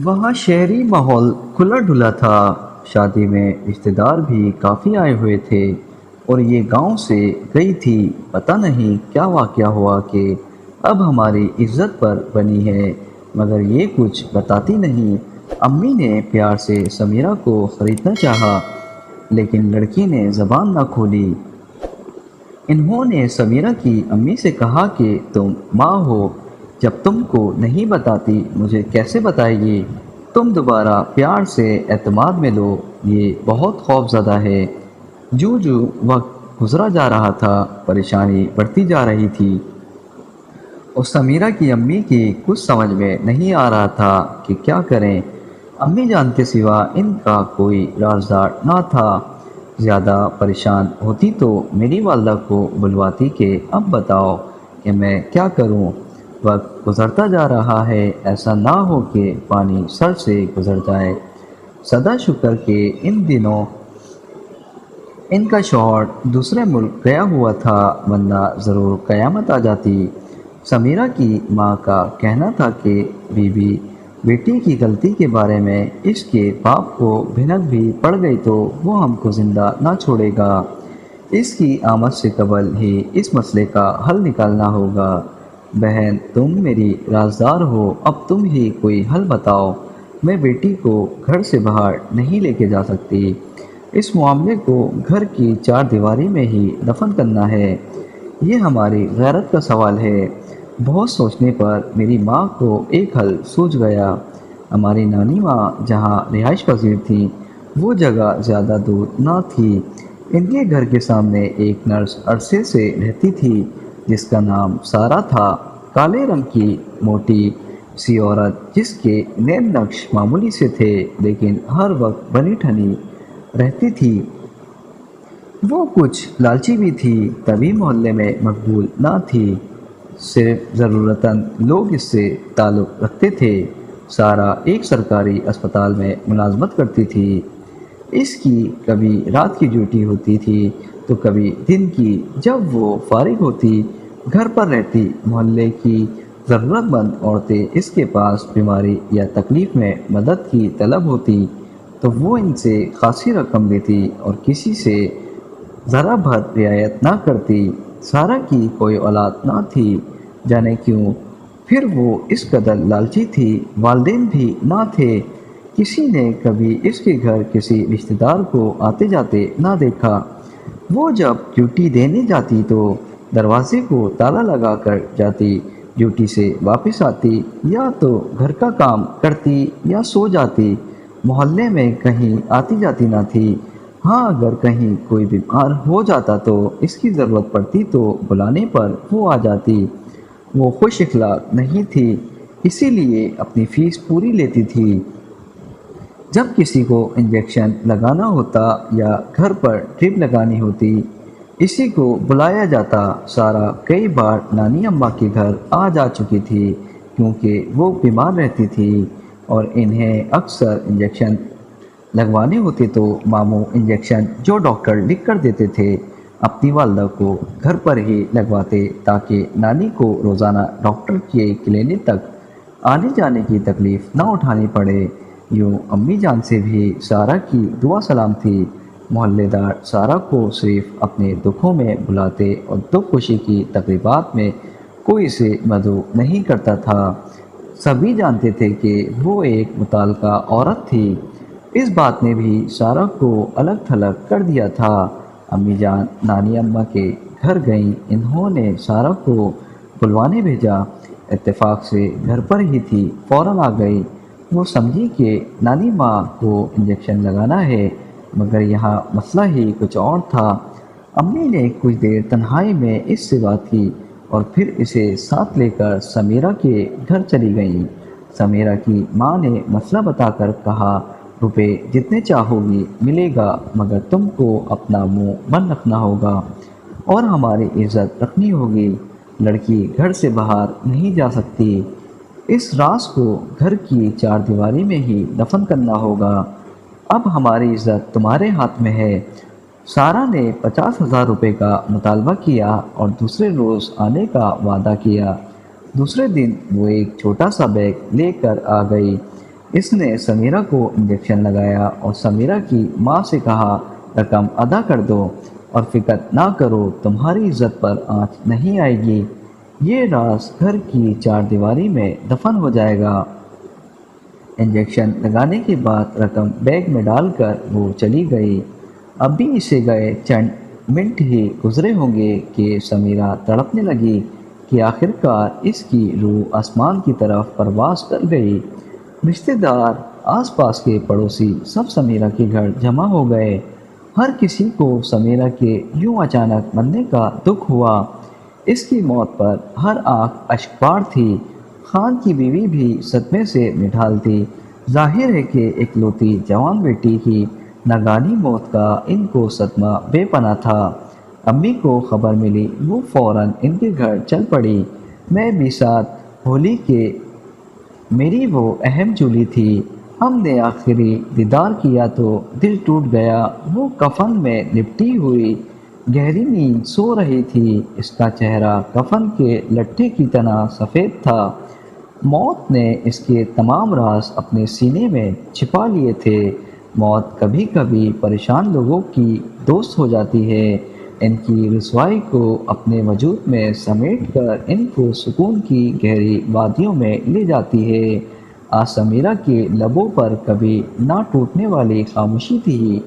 وہاں شہری ماحول کھلا ڈھلا تھا۔ شادی میں رشتہ دار بھی کافی آئے ہوئے تھے اور یہ گاؤں سے گئی تھی۔ پتہ نہیں کیا واقعہ ہوا کہ اب ہماری عزت پر بنی ہے، مگر یہ کچھ بتاتی نہیں۔ امی نے پیار سے سمیرہ کو خریدنا چاہا، لیکن لڑکی نے زبان نہ کھولی۔ انہوں نے سمیرہ کی امی سے کہا کہ تم ماں ہو، جب تم کو نہیں بتاتی مجھے کیسے بتائے گی؟ تم دوبارہ پیار سے اعتماد میں لو، یہ بہت خوف زدہ ہے۔ جو وقت گزرا جا رہا تھا، پریشانی بڑھتی جا رہی تھی اور سمیرہ کی امی کی کچھ سمجھ میں نہیں آ رہا تھا کہ کیا کریں۔ امی جان کے سوا ان کا کوئی رازدار نہ تھا۔ زیادہ پریشان ہوتی تو میری والدہ کو بلواتی کہ اب بتاؤ کہ میں کیا کروں۔ وقت گزرتا جا رہا ہے، ایسا نہ ہو کہ پانی سر سے گزر جائے۔ سدا شکر کہ ان دنوں ان کا شوہر دوسرے ملک گیا ہوا تھا، ورنہ ضرور قیامت آ جاتی۔ سمیرہ کی ماں کا کہنا تھا کہ بیٹی کی غلطی کے بارے میں اس کے باپ کو بھنک بھی پڑ گئی تو وہ ہم کو زندہ نہ چھوڑے گا۔ اس کی آمد سے قبل ہی اس مسئلے کا حل نکالنا ہوگا۔ بہن تم میری رازدار ہو، اب تم ہی کوئی حل بتاؤ۔ میں بیٹی کو گھر سے باہر نہیں لے کے جا سکتی۔ اس معاملے کو گھر کی چار دیواری میں ہی دفن کرنا ہے۔ یہ ہماری غیرت کا سوال ہے۔ بہت سوچنے پر میری ماں کو ایک حل سوجھ گیا۔ ہماری نانی ماں جہاں رہائش پذیر تھیں، وہ جگہ زیادہ دور نہ تھی۔ ان کے گھر کے سامنے ایک نرس عرصے سے رہتی تھی، جس کا نام سارا تھا۔ کالے رنگ کی موٹی سی عورت، جس کے نیم نقش معمولی سے تھے لیکن ہر وقت بنی ٹھنی رہتی تھی۔ وہ کچھ لالچی بھی تھی، تبھی محلے میں مقبول نہ تھی۔ صرف ضرورتمند لوگ اس سے تعلق رکھتے تھے۔ سارا ایک سرکاری اسپتال میں ملازمت کرتی تھی۔ اس کی کبھی رات کی ڈیوٹی ہوتی تھی تو کبھی دن کی۔ جب وہ فارغ ہوتی، گھر پر رہتی، محلے کی ضرورت مند عورتیں اس کے پاس بیماری یا تکلیف میں مدد کی طلب ہوتی تو وہ ان سے خاصی رقم لیتی اور کسی سے ذرا بھر رعایت نہ کرتی۔ سارا کی کوئی اولاد نہ تھی، جانے کیوں پھر وہ اس قدر لالچی تھی۔ والدین بھی نہ تھے، کسی نے کبھی اس کے گھر کسی رشتہ دار کو آتے جاتے نہ دیکھا۔ وہ جب ڈیوٹی دینے جاتی تو دروازے کو تالا لگا کر جاتی، ڈیوٹی سے واپس آتی یا تو گھر کا کام کرتی یا سو جاتی۔ محلے میں کہیں آتی جاتی نہ تھی۔ ہاں اگر کہیں کوئی بیمار ہو جاتا تو اس کی ضرورت پڑتی تو بلانے پر وہ آ جاتی۔ وہ خوش اخلاق نہیں تھی، اسی لیے اپنی فیس پوری لیتی تھی۔ جب کسی کو انجیکشن لگانا ہوتا یا گھر پر ڈرپ لگانی ہوتی، اسی کو بلایا جاتا۔ سارا کئی بار نانی اماں کے گھر آ جا چکی تھی، کیونکہ وہ بیمار رہتی تھی اور انہیں اکثر انجیکشن لگوانے ہوتے تو ماموں انجیکشن جو ڈاکٹر لکھ کر دیتے تھے اپنی والدہ کو گھر پر ہی لگواتے، تاکہ نانی کو روزانہ ڈاکٹر کے کلینک تک آنے جانے کی تکلیف نہ اٹھانی پڑے۔ یوں امی جان سے بھی سارا کی دعا سلام تھی۔ محلے دار سارا کو صرف اپنے دکھوں میں بلاتے اور دکھ خوشی کی تقریبات میں کوئی اسے مدعو نہیں کرتا تھا۔ سبھی جانتے تھے کہ وہ ایک متعلقہ عورت تھی۔ اس بات نے بھی سارا کو الگ تھلگ کر دیا تھا۔ امی جان نانی اماں کے گھر گئیں، انہوں نے سارا کو بلوانے بھیجا۔ اتفاق سے گھر پر ہی تھی، فوراً آ گئی۔ وہ سمجھی کہ نانی ماں کو انجیکشن لگانا ہے، مگر یہاں مسئلہ ہی کچھ اور تھا۔ امی نے کچھ دیر تنہائی میں اس سے بات کی اور پھر اسے ساتھ لے کر سمیرہ کے گھر چلی گئیں۔ سمیرہ کی ماں نے مسئلہ بتا کر کہا، روپے جتنے چاہو گی ملے گا، مگر تم کو اپنا منہ بند رکھنا ہوگا اور ہماری عزت رکھنی ہوگی۔ لڑکی گھر سے باہر نہیں جا سکتی۔ اس راز کو گھر کی چار دیواری میں ہی دفن کرنا ہوگا۔ اب ہماری عزت تمہارے ہاتھ میں ہے۔ سارا نے 50,000 روپے کا مطالبہ کیا اور دوسرے روز آنے کا وعدہ کیا۔ دوسرے دن وہ ایک چھوٹا سا بیگ لے کر آ گئی۔ اس نے سمیرہ کو انجیکشن لگایا اور سمیرہ کی ماں سے کہا رقم ادا کر دو اور فکر نہ کرو، تمہاری عزت پر آنچ نہیں آئے گی، یہ راز گھر کی چار دیواری میں دفن ہو جائے گا۔ انجیکشن لگانے کے بعد رقم بیگ میں ڈال کر وہ چلی گئی۔ اب بھی اسے گئے چند منٹ ہی گزرے ہوں گے کہ سمیرہ تڑپنے لگی کہ آخر کار اس کی روح آسمان کی طرف پرواز کر گئی۔ رشتہ دار، آس پاس کے پڑوسی سب سمیرہ کے گھر جمع ہو گئے۔ ہر کسی کو سمیرہ کے یوں اچانک مرنے کا دکھ ہوا۔ اس کی موت پر ہر آنکھ اشکبار تھی۔ خان کی بیوی بھی صدمے سے نڈھال تھی۔ ظاہر ہے کہ اکلوتی جوان بیٹی کی ناگہانی موت کا ان کو صدمہ بے پناہ تھا۔ امی کو خبر ملی، وہ فوراً ان کے گھر چل پڑی۔ میں بھی ساتھ، ہولی کے میری وہ اہم جولی تھی۔ ہم نے آخری دیدار کیا تو دل ٹوٹ گیا۔ وہ کفن میں لپٹی ہوئی گہری نیند سو رہی تھی۔ اس کا چہرہ کفن کے لٹھے کی طرح سفید تھا۔ موت نے اس کے تمام راز اپنے سینے میں چھپا لیے تھے۔ موت کبھی کبھی پریشان لوگوں کی دوست ہو جاتی ہے، ان کی رسوائی کو اپنے وجود میں سمیٹ کر ان کو سکون کی گہری وادیوں میں لے جاتی ہے۔ آج سمیرہ کے لبوں پر کبھی نہ ٹوٹنے والی خاموشی تھی۔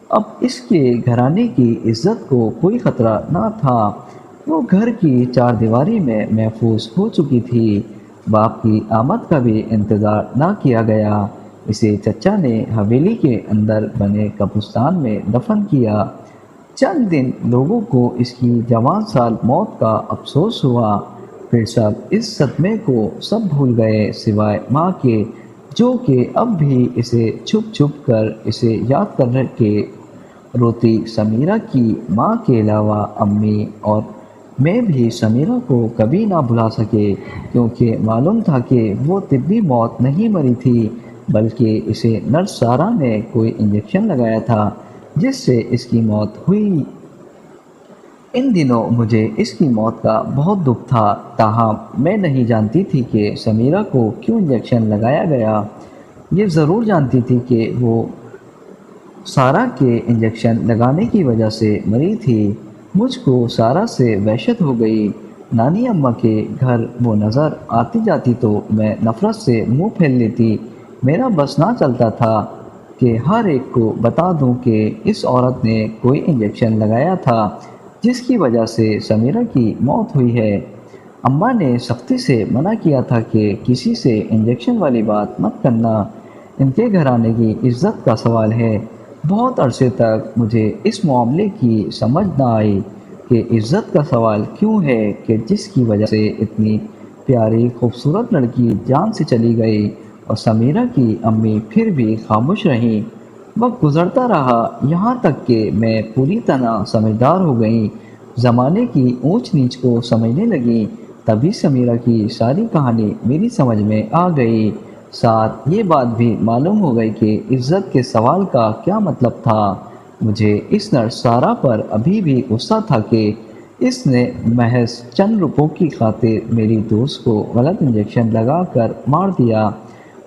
اب اس کے گھرانے کی عزت کو کوئی خطرہ نہ تھا۔ وہ گھر کی چار دیواری میں محفوظ ہو چکی تھی۔ باپ کی آمد کا بھی انتظار نہ کیا گیا۔ اسے چچا نے حویلی کے اندر بنے قبرستان میں دفن کیا۔ چند دن لوگوں کو اس کی جوان سال موت کا افسوس ہوا، پھر سب اس صدمے کو سب بھول گئے سوائے ماں کے، جو کہ اب بھی اسے چھپ چھپ کر اسے یاد کر کے روتی۔ سمیرہ کی ماں کے علاوہ امی اور میں بھی سمیرہ کو کبھی نہ بھلا سکے، کیونکہ معلوم تھا کہ وہ طبی موت نہیں مری تھی، بلکہ اسے نرس سارہ نے کوئی انجیکشن لگایا تھا جس سے اس کی موت ہوئی۔ ان دنوں مجھے اس کی موت کا بہت دکھ تھا، تاہم میں نہیں جانتی تھی کہ سمیرہ کو کیوں انجیکشن لگایا گیا۔ یہ ضرور جانتی تھی کہ وہ سارہ کے انجیکشن لگانے کی وجہ سے مری تھی۔ مجھ کو سارہ سے وحشت ہو گئی۔ نانی اماں کے گھر وہ نظر آتی جاتی تو میں نفرت سے منہ پھیر لیتی۔ میرا بس نہ چلتا تھا کہ ہر ایک کو بتا دوں کہ اس عورت نے کوئی انجیکشن لگایا تھا جس کی وجہ سے سمیرہ کی موت ہوئی ہے۔ اماں نے سختی سے منع کیا تھا کہ کسی سے انجیکشن والی بات مت کرنا، ان کے گھرانے کی عزت کا سوال ہے۔ بہت عرصے تک مجھے اس معاملے کی سمجھ نہ آئی کہ عزت کا سوال کیوں ہے کہ جس کی وجہ سے اتنی پیاری خوبصورت لڑکی جان سے چلی گئی اور سمیرہ کی امی پھر بھی خاموش رہیں۔ وقت گزرتا رہا، یہاں تک کہ میں پوری طرح سمجھدار ہو گئی، زمانے کی اونچ نیچ کو سمجھنے لگی۔ تبھی سمیرہ کی ساری کہانی میری سمجھ میں آ گئی، ساتھ یہ بات بھی معلوم ہو گئی کہ عزت کے سوال کا کیا مطلب تھا۔ مجھے اس نرس سارہ پر ابھی بھی غصہ تھا کہ اس نے محض چند روپوں کی خاطر میری دوست کو غلط انجیکشن لگا کر مار دیا۔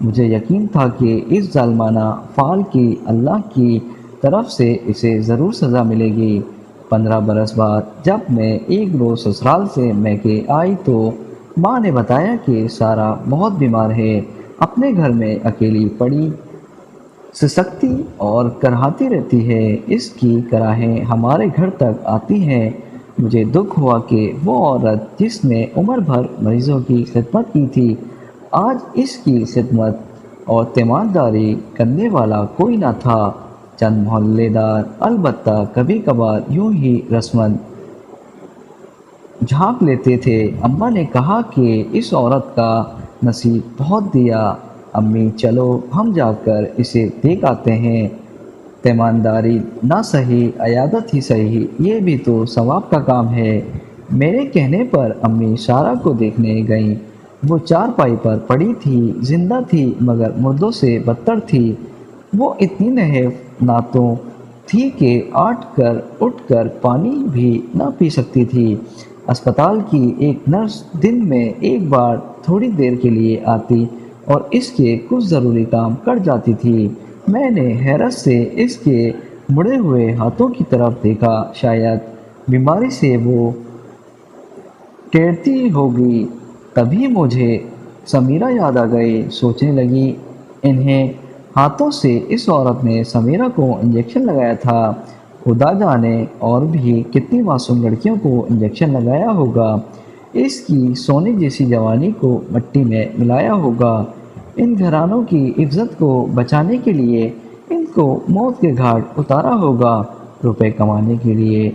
مجھے یقین تھا کہ اس ظالمانہ فعل کی اللہ کی طرف سے اسے ضرور سزا ملے گی۔ 15 برس بعد جب میں ایک روز سسرال سے میکے آئی تو ماں نے بتایا کہ سارہ بہت بیمار ہے، اپنے گھر میں اکیلی پڑی سسکتی اور کرہاتی رہتی ہے، اس کی کراہیں ہمارے گھر تک آتی ہیں۔ مجھے دکھ ہوا کہ وہ عورت جس نے عمر بھر مریضوں کی خدمت کی تھی، آج اس کی خدمت اور تیمارداری کرنے والا کوئی نہ تھا۔ چند محلے دار البتہ کبھی کبھار یوں ہی رسماً جھانک لیتے تھے۔ اماں نے کہا کہ اس عورت کا نصیب بہت دیا، امی چلو ہم جا کر اسے دیکھ آتے ہیں۔ تیمارداری نہ صحیح، عیادت ہی صحیح، یہ بھی تو ثواب کا کام ہے۔ میرے کہنے پر امی سارہ کو دیکھنے گئیں۔ وہ چارپائی پر پڑی تھی، زندہ تھی مگر مردوں سے بدتر تھی۔ وہ اتنی نحیف ناتوں تھی کہ اٹھ کر پانی بھی نہ پی سکتی تھی۔ اسپتال کی ایک نرس دن میں ایک بار تھوڑی دیر کے لیے آتی اور اس کے کچھ ضروری کام کر جاتی تھی۔ میں نے حیرت سے اس کے مڑے ہوئے ہاتھوں کی طرف دیکھا، شاید بیماری سے وہ ٹیڑھتی ہوگی۔ تبھی مجھے سمیرہ یاد آ گئی۔ سوچنے لگی، انہیں ہاتھوں سے اس عورت نے سمیرہ کو انجیکشن لگایا تھا۔ خدا جانے اور بھی کتنی معصوم لڑکیوں کو انجیکشن لگایا ہوگا، اس کی سونے جیسی جوانی کو مٹی میں ملایا ہوگا۔ ان گھرانوں کی عزت کو بچانے کے لیے ان کو موت کے گھاٹ اتارا ہوگا، روپے کمانے کے لیے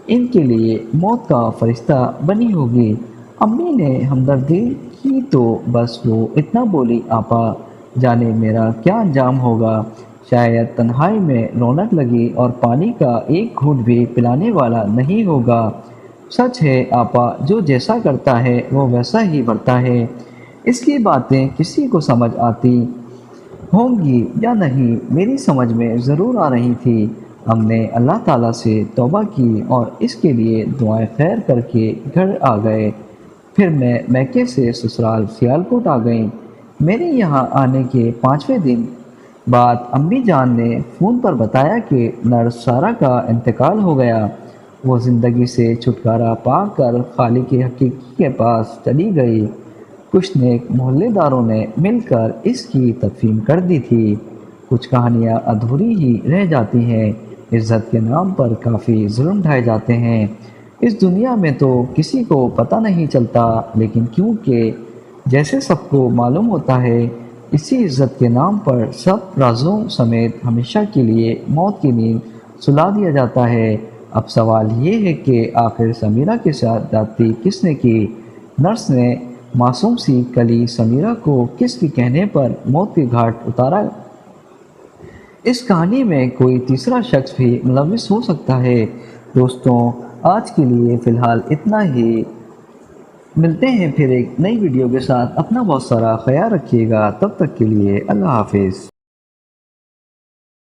ان کے لیے موت کا فرشتہ بنی ہوگی۔ امی نے ہمدردی کی تو بس وہ اتنا بولی، آپا جانے میرا کیا انجام ہوگا؟ شاید تنہائی میں رونق لگی اور پانی کا ایک گھونٹ بھی پلانے والا نہیں ہوگا۔ سچ ہے آپا، جو جیسا کرتا ہے وہ ویسا ہی بڑھتا ہے۔ اس کی باتیں کسی کو سمجھ آتی ہوں گی یا نہیں، میری سمجھ میں ضرور آ رہی تھی۔ ہم نے اللہ تعالیٰ سے توبہ کی اور اس کے لیے دعائیں خیر کر کے گھر آ گئے۔ پھر میں میکے سے سسرال سیالکوٹ آ گئی۔ میرے یہاں آنے کے 5ویں دن بعد امی جان نے فون پر بتایا کہ نرس سارہ کا انتقال ہو گیا۔ وہ زندگی سے چھٹکارا پا کر خالق حقیقی کے پاس چلی گئی۔ کچھ نیک محلے داروں نے مل کر اس کی تدفین کر دی تھی۔ کچھ کہانیاں ادھوری ہی رہ جاتی ہیں، عزت کے نام پر کافی ظلم ڈھائے جاتے ہیں۔ اس دنیا میں تو کسی کو پتہ نہیں چلتا، لیکن کیونکہ جیسے سب کو معلوم ہوتا ہے، اسی عزت کے نام پر سب رازوں سمیت ہمیشہ کے لیے موت کی نیند سلا دیا جاتا ہے۔ اب سوال یہ ہے کہ آخر سمیرہ کے ساتھ زیادتی کس نے کی؟ نرس نے معصوم سی کلی سمیرہ کو کس کے کہنے پر موت کے گھاٹ اتارا؟ اس کہانی میں کوئی تیسرا شخص بھی ملوث ہو سکتا ہے۔ دوستوں، آج کے لیے فی الحال اتنا ہی۔ ملتے ہیں پھر ایک نئی ویڈیو کے ساتھ۔ اپنا بہت سارا خیال رکھیے گا۔ تب تک کے لیے اللہ حافظ۔